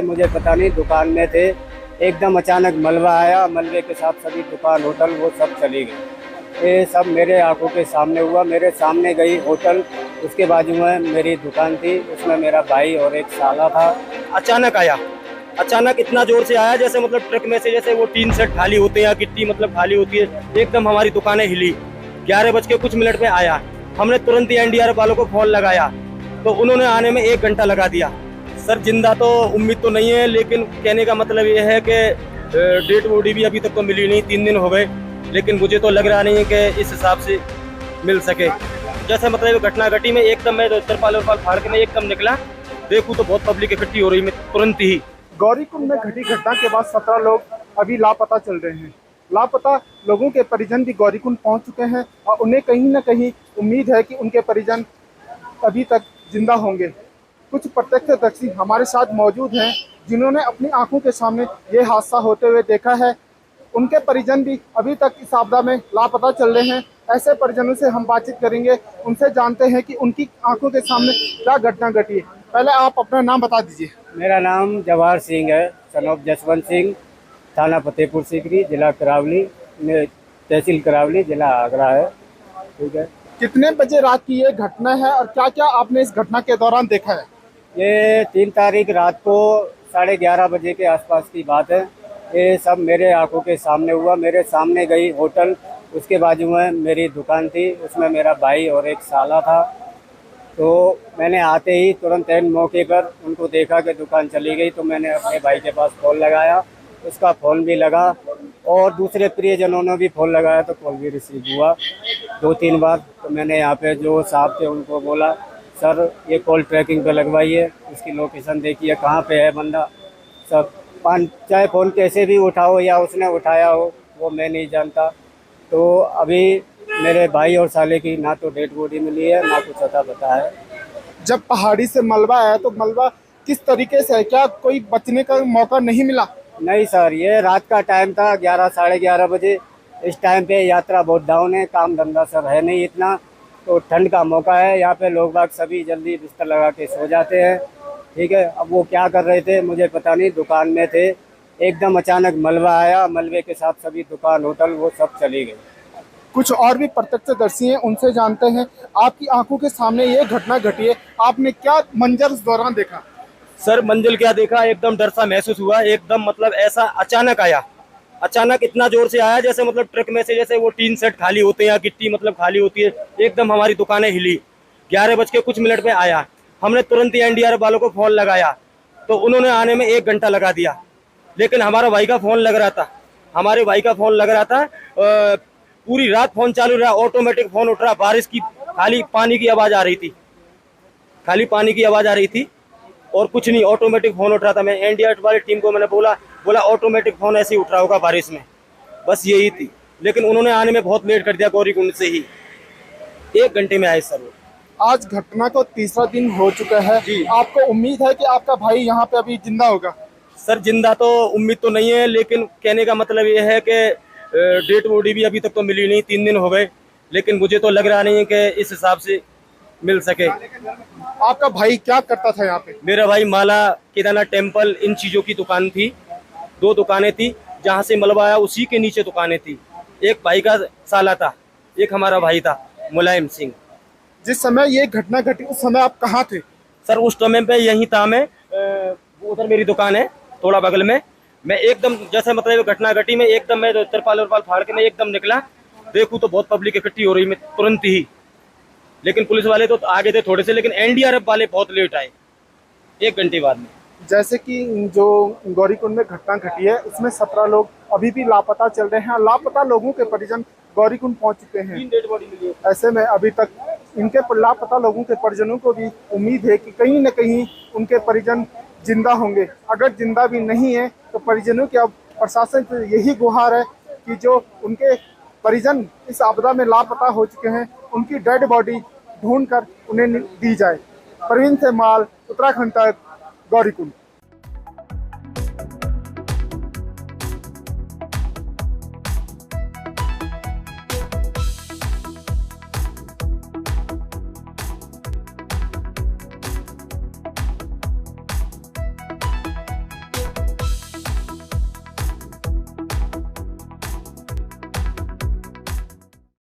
मुझे पता नहीं, दुकान में थे, एकदम अचानक मलबा आया। मलबे के साथ सभी दुकान होटल वो सब चली गई। ये सब मेरे आंखों के सामने हुआ। मेरे सामने गई होटल, उसके बाजू में मेरी दुकान थी, उसमें मेरा भाई और एक साला था। अचानक आया, अचानक इतना जोर से आया जैसे मतलब ट्रक में से जैसे वो टीन सेट खाली होते हैं या गिट्टी मतलब खाली होती है, एकदम हमारी दुकानें हिली। 11 बज के कुछ मिनट में आया। हमने तुरंत ही एनडीआरएफ वालों को फोन लगाया तो उन्होंने आने में 1 घंटा लगा दिया। सर जिंदा तो उम्मीद तो नहीं है, लेकिन कहने का मतलब ये है कि डेड बॉडी भी अभी तक तो मिली नहीं। 3 दिन हो गए, लेकिन मुझे तो लग रहा नहीं है कि इस हिसाब से मिल सके। जैसे मतलब घटना घटी में एकदम मैं तिरपाल फाड़ के मैं एकदम निकला, देखूँ तो बहुत पब्लिक इकट्ठी हो रही। मैं तुरंत ही गौरीकुंड में घटी घटना के बाद 17 लोग अभी लापता चल रहे हैं। लापता लोगों के परिजन भी गौरीकुंड पहुंच चुके हैं और उन्हें कहीं न कहीं उम्मीद है कि उनके परिजन अभी तक जिंदा होंगे। कुछ प्रत्यक्षदर्शी हमारे साथ मौजूद हैं जिन्होंने अपनी आंखों के सामने ये हादसा होते हुए देखा है। उनके परिजन भी अभी तक इस आपदा में लापता चल रहे हैं। ऐसे परिजनों से हम बातचीत करेंगे, उनसे जानते हैं कि उनकी आंखों के सामने क्या घटना घटी है। पहले आप अपना नाम बता दीजिए। मेरा नाम जवाहर सिंह है, सन ऑफ जसवंत सिंह, थाना फतेहपुर सीकरी, जिला करावली, तहसील करावली, जिला आगरा है। ठीक है। कितने बजे रात की ये घटना है और क्या क्या आपने इस घटना के दौरान देखा है? ये 3 तारीख रात को 11:30 बजे के आसपास की बात है। ये सब मेरे आंखों के सामने हुआ। मेरे सामने गई होटल, उसके बाजू में मेरी दुकान थी, उसमें मेरा भाई और एक साला था। तो मैंने आते ही तुरंत एन मौके पर उनको देखा कि दुकान चली गई, तो मैंने अपने भाई के पास फ़ोन लगाया, उसका फ़ोन भी लगा और दूसरे प्रियजनों ने भी फ़ोन लगाया तो कॉल भी रिसीव हुआ 2-3 बार। तो मैंने यहाँ पे जो साहब थे उनको बोला, सर ये कॉल ट्रैकिंग पे लगवाइए, इसकी लोकेशन देखिए कहाँ पे है बंदा। सब चाहे फ़ोन कैसे भी उठाओ या उसने उठाया हो वो मैं नहीं जानता। तो अभी मेरे भाई और साले की ना तो डेड बॉडी मिली है, ना कुछ अता पता है। जब पहाड़ी से मलबा आया तो मलबा किस तरीके से है? क्या कोई बचने का मौका नहीं मिला? नहीं सर, ये रात का टाइम था, 11 साढ़े 11 बजे। इस टाइम पे यात्रा बहुत डाउन है, काम धंधा सर है नहीं इतना, तो ठंड का मौका है। यहाँ पे लोग बाग सभी जल्दी बिस्तर लगा के सो जाते हैं। ठीक है। अब वो क्या कर रहे थे मुझे पता नहीं, दुकान में थे, एकदम अचानक मलबा आया। मलबे के साथ सभी दुकान होटल वो सब चली गई। कुछ और भी प्रत्यक्षदर्शी हैं, उनसे जानते हैं। आपकी आंखों के सामने ये घटना घटी है, आपने क्या मंजर उस दौरान देखा? सर मंजिल क्या देखा, एकदम डर सा महसूस हुआ। एकदम मतलब ऐसा अचानक आया, अचानक इतना जोर से आया जैसे मतलब ट्रक में से जैसे वो टीन सेट खाली होते हैं या गिट्टी मतलब खाली होती है, एकदम हमारी दुकानें हिली। 11 बज के कुछ मिनट में आया। हमने तुरंत ही एनडीआरएफ वालों को फोन लगाया तो उन्होंने आने में 1 घंटा लगा दिया। लेकिन हमारा भाई का फोन लग रहा था, हमारे भाई का फोन लग रहा था। पूरी रात फोन चालू रहा, ऑटोमेटिक फोन उठ रहा। बारिश की खाली पानी की आवाज आ रही थी, खाली पानी की आवाज आ रही थी और कुछ नहीं, ऑटोमेटिक फोन उठ रहा था। मैं एनडीआरएफ वाली टीम को मैंने बोला ऑटोमेटिक फोन ऐसे ही उठ रहा होगा बारिश में, बस यही थी। लेकिन उन्होंने आने में बहुत लेट कर दिया, गौरीकुंड से ही 1 घंटे में आए सर वो। आज घटना को तीसरा दिन हो चुका है, आपको उम्मीद है कि आपका भाई यहाँ पे अभी जिंदा होगा? सर जिंदा तो उम्मीद तो नहीं है, लेकिन कहने का मतलब ये है कि डेड बॉडी भी अभी तक तो मिली नहीं। 3 दिन हो गए, लेकिन मुझे तो लग रहा नहीं है कि इस हिसाब से मिल सके। आपका भाई क्या करता था यहाँ पे? मेरा भाई माला, केदारनाथ टेम्पल, इन चीज़ों की दुकान थी। 2 दुकानें थी, जहाँ से मलबा आया उसी के नीचे दुकानें थी। एक भाई का साला था, एक हमारा भाई था मुलायम सिंह। जिस समय ये घटना घटी उस समय आप कहाँ थे? सर उस समय पे यहीं था मैं, उधर मेरी दुकान है थोड़ा बगल में। मैं एकदम जैसे मतलब घटना घटी में एकदम मैं तिरपाल फाड़ के मैं एकदम निकला, देखूँ तो बहुत पब्लिक इकट्ठी हो रही। मैं तुरंत ही, लेकिन पुलिस वाले तो आगे थे थोड़े से, लेकिन एनडीआरएफ वाले बहुत लेट आए 1 घंटे बाद में। जैसे कि जो गौरीकुंड में घटना घटी है उसमें 17 लोग अभी भी लापता चल रहे हैं। लापता लोगों के परिजन गौरीकुंड पहुंच चुके हैं। 3 डेड बॉडी मिली है। ऐसे में अभी तक इनके लापता लोगों के परिजनों को भी उम्मीद है कि कहीं न कहीं उनके परिजन जिंदा होंगे। अगर जिंदा भी नहीं है तो परिजनों की अब प्रशासन से यही गुहार है कि जो उनके परिजन इस आपदा में लापता हो चुके हैं उनकी डेड बॉडी ढूंढकर उन्हें दी जाए। प्रवीण से माल, उत्तराखंड तक, गौरीकुंड।